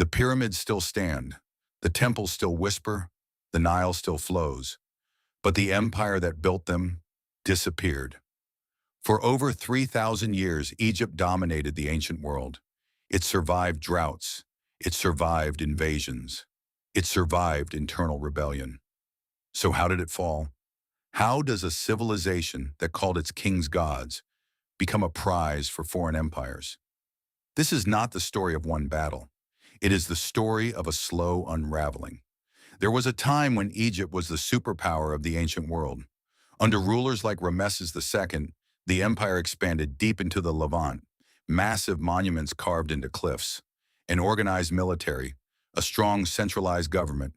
pyramids still stand, the temples still whisper, the Nile still flows, but the empire that built them disappeared. For over 3,000 years, Egypt dominated the ancient world. It survived droughts. It survived invasions. It survived internal rebellion. So how did it fall? How does a civilization that called its kings gods become a prize for foreign empires? This is not the story of one battle. It is the story of a slow unraveling. There was a time when Egypt was the superpower of the ancient world. Under rulers like Ramesses II, the empire expanded deep into the Levant, massive monuments carved into cliffs, an organized military, a strong centralized government.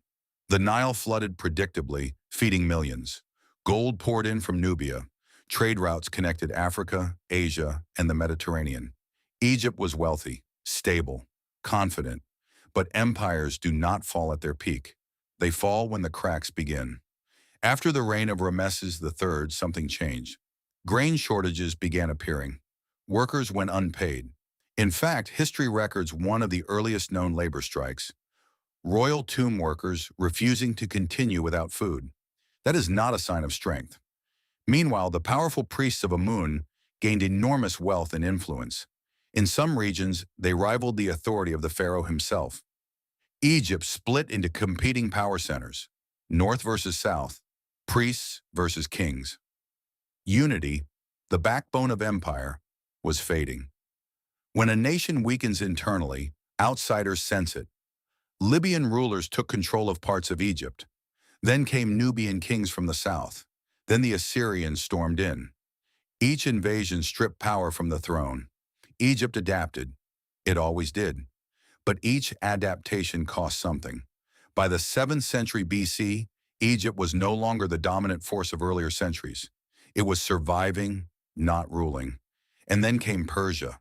The Nile flooded predictably, feeding millions. Gold poured in from Nubia. Trade routes connected Africa, Asia, and the Mediterranean. Egypt was wealthy, stable, confident, but empires do not fall at their peak. They fall when the cracks begin. After the reign of Ramesses III, something changed. Grain shortages began appearing. Workers went unpaid. In fact, history records one of the earliest known labor strikes. Royal tomb workers refusing to continue without food. That is not a sign of strength. Meanwhile, the powerful priests of Amun gained enormous wealth and influence. In some regions, they rivaled the authority of the pharaoh himself. Egypt split into competing power centers, north versus south, priests versus kings. Unity, the backbone of empire, was fading. When a nation weakens internally, outsiders sense it. Libyan rulers took control of parts of Egypt. Then came Nubian kings from the south. Then the Assyrians stormed in. Each invasion stripped power from the throne. Egypt adapted. It always did. But each adaptation cost something. By the 7th century BC, Egypt was no longer the dominant force of earlier centuries. It was surviving, not ruling. And then came Persia.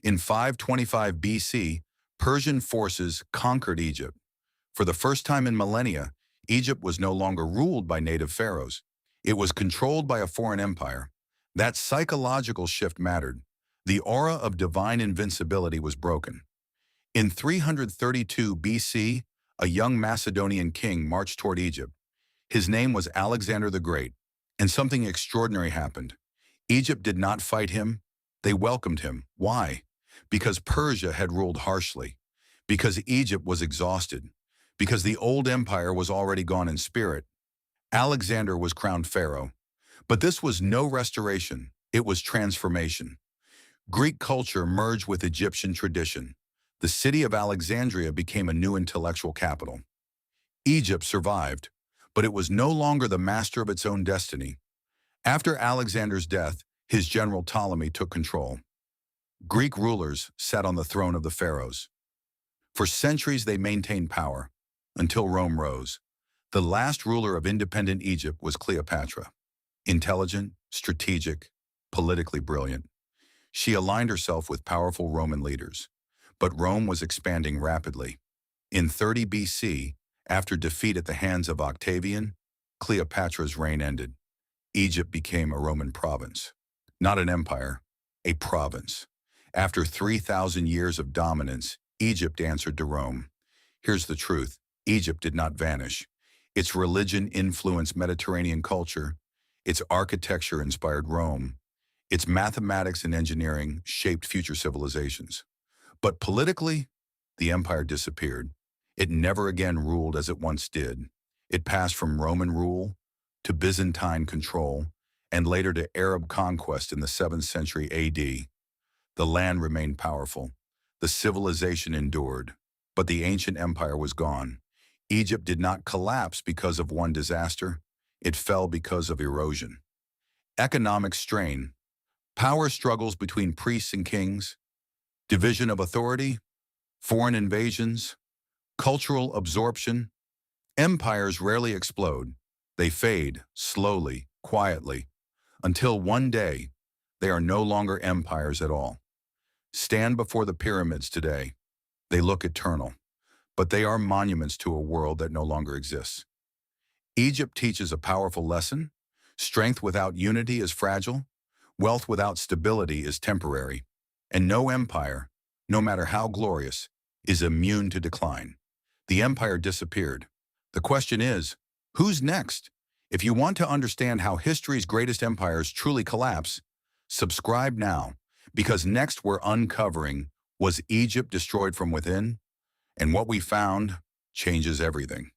In 525 BC, Persian forces conquered Egypt. For the first time in millennia, Egypt was no longer ruled by native pharaohs. It was controlled by a foreign empire. That psychological shift mattered. The aura of divine invincibility was broken. In 332 BC, a young Macedonian king marched toward Egypt. His name was Alexander the Great, and something extraordinary happened. Egypt did not fight him. They welcomed him. Why? Because Persia had ruled harshly. Because Egypt was exhausted. Because the old empire was already gone in spirit. Alexander was crowned pharaoh. But this was no restoration. It was transformation. Greek culture merged with Egyptian tradition. The city of Alexandria became a new intellectual capital. Egypt survived, but it was no longer the master of its own destiny. After Alexander's death, his general Ptolemy took control. Greek rulers sat on the throne of the pharaohs. For centuries they maintained power, until Rome rose. The last ruler of independent Egypt was Cleopatra. Intelligent, strategic, politically brilliant. She aligned herself with powerful Roman leaders. But Rome was expanding rapidly. In 30 BC, after defeat at the hands of Octavian, Cleopatra's reign ended. Egypt became a Roman province. Not an empire, a province. After 3,000 years of dominance, Egypt answered to Rome. Here's the truth. Egypt did not vanish. Its religion influenced Mediterranean culture. Its architecture inspired Rome. Its mathematics and engineering shaped future civilizations. But politically, the empire disappeared. It never again ruled as it once did. It passed from Roman rule to Byzantine control and later to Arab conquest in the 7th century AD. The land remained powerful. The civilization endured. But the ancient empire was gone. Egypt did not collapse because of one disaster. It fell because of erosion. Economic strain, power struggles between priests and kings, division of authority, foreign invasions, cultural absorption. Empires rarely explode. They fade, slowly, quietly, until one day they are no longer empires at all. Stand before the pyramids today. They look eternal, but they are monuments to a world that no longer exists. Egypt teaches a powerful lesson. Strength without unity is fragile. Wealth without stability is temporary. And no empire, no matter how glorious, is immune to decline. The empire disappeared. The question is, who's next? If you want to understand how history's greatest empires truly collapse, subscribe now, because next we're uncovering, was Egypt destroyed from within? And what we found changes everything.